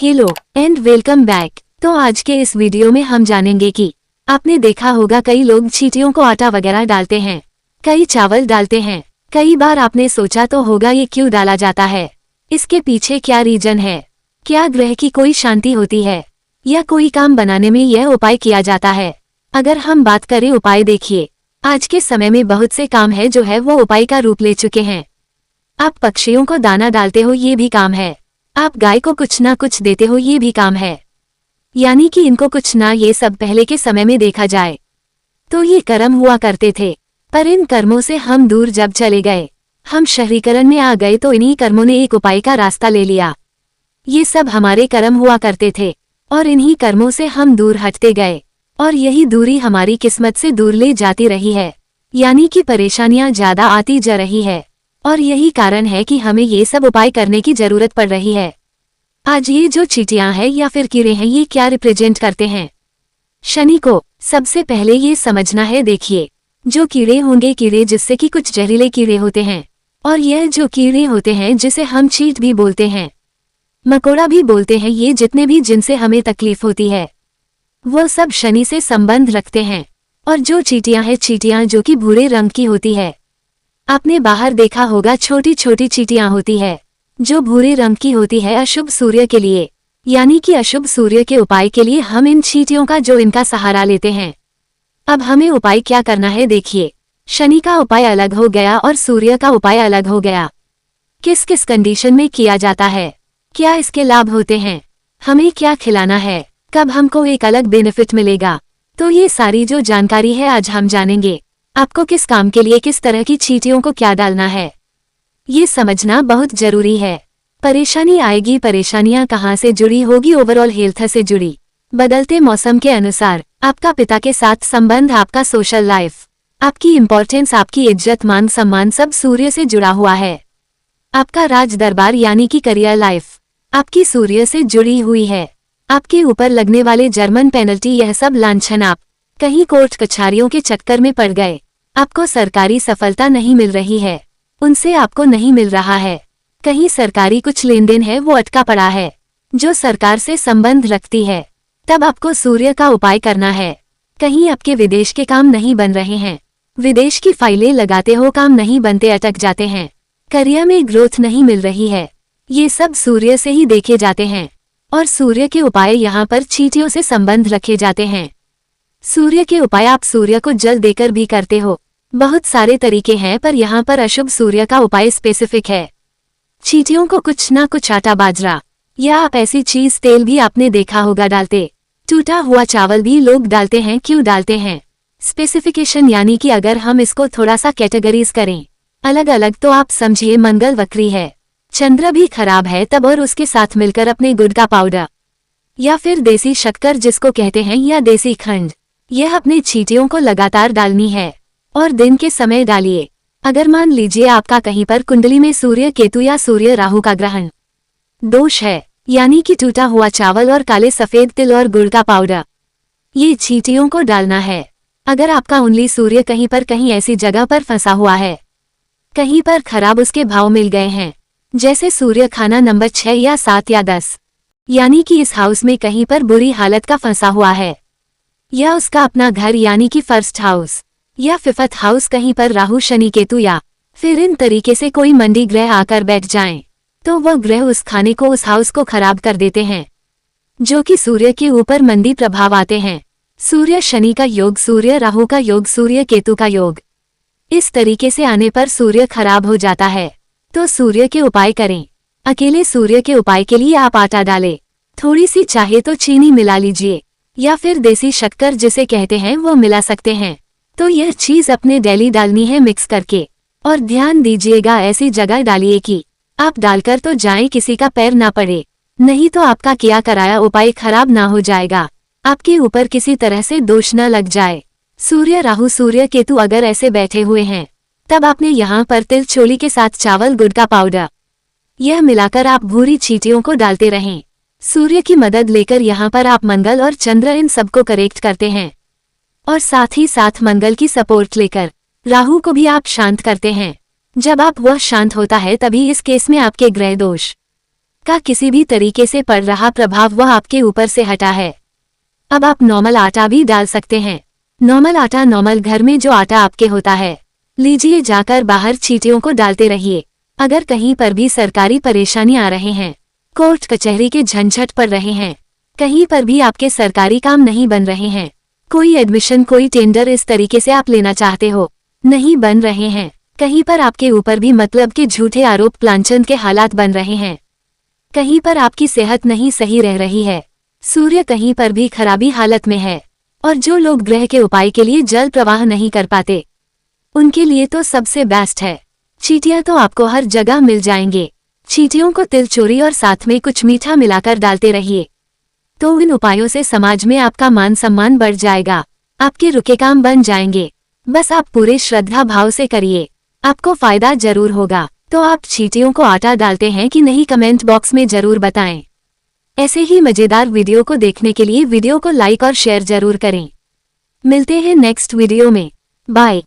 Hello and welcome back. तो आज के इस वीडियो में हम जानेंगे कि आपने देखा होगा कई लोग चींटियों को आटा वगैरह डालते हैं, कई चावल डालते हैं। कई बार आपने सोचा तो होगा ये क्यों डाला जाता है, इसके पीछे क्या रीजन है, क्या ग्रह की कोई शांति होती है या कोई काम बनाने में यह उपाय किया जाता है। अगर हम बात करें उपाय, देखिए आज के समय में बहुत से काम है जो है वो उपाय का रूप ले चुके हैं। आप पक्षियों को दाना डालते हो, ये भी काम है। आप गाय को कुछ ना कुछ देते हो, ये भी काम है। यानी कि इनको कुछ ना, ये सब पहले के समय में देखा जाए तो ये कर्म हुआ करते थे। पर इन कर्मों से हम दूर जब चले गए, हम शहरीकरण में आ गए, तो इन्हीं कर्मों ने एक उपाय का रास्ता ले लिया। ये सब हमारे कर्म हुआ करते थे और इन्हीं कर्मों से हम दूर हटते गए और यही दूरी हमारी किस्मत से दूर ले जाती रही है। यानी कि परेशानियां ज्यादा आती जा रही है और यही कारण है कि हमें ये सब उपाय करने की जरूरत पड़ रही है। आज ये जो चींटियां हैं या फिर कीड़े हैं, ये क्या रिप्रेजेंट करते हैं? शनि को। सबसे पहले ये समझना है, देखिए जो कीड़े होंगे, कीड़े जिससे कि कुछ जहरीले कीड़े होते हैं, और यह जो कीड़े होते हैं जिसे हम चींट भी बोलते हैं, मकोड़ा भी बोलते हैं, ये जितने भी जिनसे हमें तकलीफ होती है वो सब शनि से संबंध रखते हैं। और जो चींटियां हैं, चींटियां जो कि भूरे रंग की होती है, आपने बाहर देखा होगा छोटी छोटी चींटियां होती है जो भूरे रंग की होती है, अशुभ सूर्य के लिए। यानी कि अशुभ सूर्य के उपाय के लिए हम इन चींटियों का जो इनका सहारा लेते हैं। अब हमें उपाय क्या करना है, देखिए शनि का उपाय अलग हो गया और सूर्य का उपाय अलग हो गया। किस किस कंडीशन में किया जाता है, क्या इसके लाभ होते हैं, हमें क्या खिलाना है, कब हमको एक अलग बेनिफिट मिलेगा, तो ये सारी जो जानकारी है आज हम जानेंगे। आपको किस काम के लिए किस तरह की चींटियों को क्या डालना है, ये समझना बहुत जरूरी है। परेशानी आएगी, परेशानियां कहाँ से जुड़ी होगी? ओवरऑल हेल्थ से जुड़ी। बदलते मौसम के अनुसार आपका पिता के साथ संबंध, आपका सोशल लाइफ, आपकी इंपॉर्टेंस, आपकी इज्जत मान सम्मान सब सूर्य से जुड़ा हुआ है। आपका राज दरबार यानी कि करियर लाइफ आपकी सूर्य से जुड़ी हुई है। आपके ऊपर लगने वाले जर्मन पेनल्टी, यह सब लांछन, आप कहीं कोर्ट कचहरियों के चक्कर में पड़ गए, आपको सरकारी सफलता नहीं मिल रही है, उनसे आपको नहीं मिल रहा है, कहीं सरकारी कुछ लेन देन है वो अटका पड़ा है जो सरकार से संबंध रखती है, तब आपको सूर्य का उपाय करना है। कहीं आपके विदेश के काम नहीं बन रहे हैं, विदेश की फाइलें लगाते हो, काम नहीं बनते, अटक जाते हैं, करियर में ग्रोथ नहीं मिल रही है, ये सब सूर्य से ही देखे जाते हैं। और सूर्य के उपाय यहाँ पर चींटियों से संबंध रखे जाते हैं। सूर्य के उपाय आप सूर्य को जल देकर भी करते हो, बहुत सारे तरीके हैं, पर यहाँ पर अशुभ सूर्य का उपाय स्पेसिफिक है। चींटियों को कुछ ना कुछ आटा, बाजरा या आप ऐसी चीज, तेल भी आपने देखा होगा डालते। टूटा हुआ चावल भी लोग डालते हैं, क्यों डालते हैं? स्पेसिफिकेशन, यानी कि अगर हम इसको थोड़ा सा कैटेगरीज करें अलग अलग, तो आप समझिए मंगल वक्री है, चंद्र भी खराब है तब, और उसके साथ मिलकर अपने गुड़ का पाउडर या फिर देसी शक्कर जिसको कहते हैं, या देसी खंड, यह अपने चींटियों को लगातार डालनी है और दिन के समय डालिए। अगर मान लीजिए आपका कहीं पर कुंडली में सूर्य केतु या सूर्य राहु का ग्रहण दोष है, यानी कि टूटा हुआ चावल और काले सफेद तिल और गुड़ का पाउडर, ये चींटियों को डालना है। अगर आपका उंगली सूर्य कहीं पर कहीं ऐसी जगह पर फंसा हुआ है, कहीं पर खराब उसके भाव मिल गए हैं, जैसे सूर्य खाना नंबर 6 या 7 या 10, यानी कि इस हाउस में कहीं पर बुरी हालत का फंसा हुआ है, या उसका अपना घर यानी कि फर्स्ट हाउस या फिफ्थ हाउस कहीं पर राहु शनि केतु या फिर इन तरीके से कोई मंडी ग्रह आकर बैठ जाएं, तो वह ग्रह उस खाने को, उस हाउस को खराब कर देते हैं, जो कि सूर्य के ऊपर मंदी प्रभाव आते हैं। सूर्य शनि का योग, सूर्य राहु का योग, सूर्य केतु का योग, इस तरीके से आने पर सूर्य खराब हो जाता है। तो सूर्य के उपाय करें। अकेले सूर्य के उपाय के लिए आप आटा डालें, थोड़ी सी चाहे तो चीनी मिला लीजिए या फिर देसी शक्कर जिसे कहते हैं वो मिला सकते हैं। तो यह चीज अपने डेली डालनी है मिक्स करके, और ध्यान दीजिएगा ऐसी जगह डालिए कि आप डालकर तो जाएं किसी का पैर ना पड़े, नहीं तो आपका किया कराया उपाय खराब ना हो जाएगा, आपके ऊपर किसी तरह से दोष न लग जाए। सूर्य राहु सूर्य केतु अगर ऐसे बैठे हुए हैं, तब आपने यहाँ पर तिल चोली के साथ चावल गुड़ का पाउडर यह मिलाकर आप भूरी चींटियों को डालते रहें। सूर्य की मदद लेकर यहाँ पर आप मंगल और चंद्र इन सबको करेक्ट करते हैं, और साथ ही साथ मंगल की सपोर्ट लेकर राहु को भी आप शांत करते हैं। जब आप वह शांत होता है तभी इस केस में आपके ग्रह दोष का किसी भी तरीके से पड़ रहा प्रभाव वह आपके ऊपर से हटा है। अब आप नॉर्मल आटा भी डाल सकते हैं। नॉर्मल आटा नॉर्मल घर में जो आटा आपके होता है, लीजिए जाकर बाहर चींटियों को डालते रहिए। अगर कहीं पर भी सरकारी परेशानी आ रहे हैं, कोर्ट कचहरी के झंझट पड़ रहे हैं, कहीं पर भी आपके सरकारी काम नहीं बन रहे हैं, कोई एडमिशन कोई टेंडर इस तरीके से आप लेना चाहते हो नहीं बन रहे हैं, कहीं पर आपके ऊपर भी मतलब के झूठे आरोप प्लांचन के हालात बन रहे हैं, कहीं पर आपकी सेहत नहीं सही रह रही है, सूर्य कहीं पर भी खराबी हालत में है, और जो लोग ग्रह के उपाय के लिए जल प्रवाह नहीं कर पाते, उनके लिए तो सबसे बेस्ट है। चींटियां तो आपको हर जगह मिल जाएंगे। चींटियों को तिल चोरी और साथ में कुछ मीठा मिलाकर डालते रहिए, तो इन उपायों से समाज में आपका मान सम्मान बढ़ जाएगा, आपके रुके काम बन जाएंगे। बस आप पूरे श्रद्धा भाव से करिए, आपको फायदा जरूर होगा। तो आप चींटियों को आटा डालते हैं कि नहीं, कमेंट बॉक्स में जरूर बताएं। ऐसे ही मजेदार वीडियो को देखने के लिए वीडियो को लाइक और शेयर जरूर करें। मिलते हैं नेक्स्ट वीडियो में। बाय।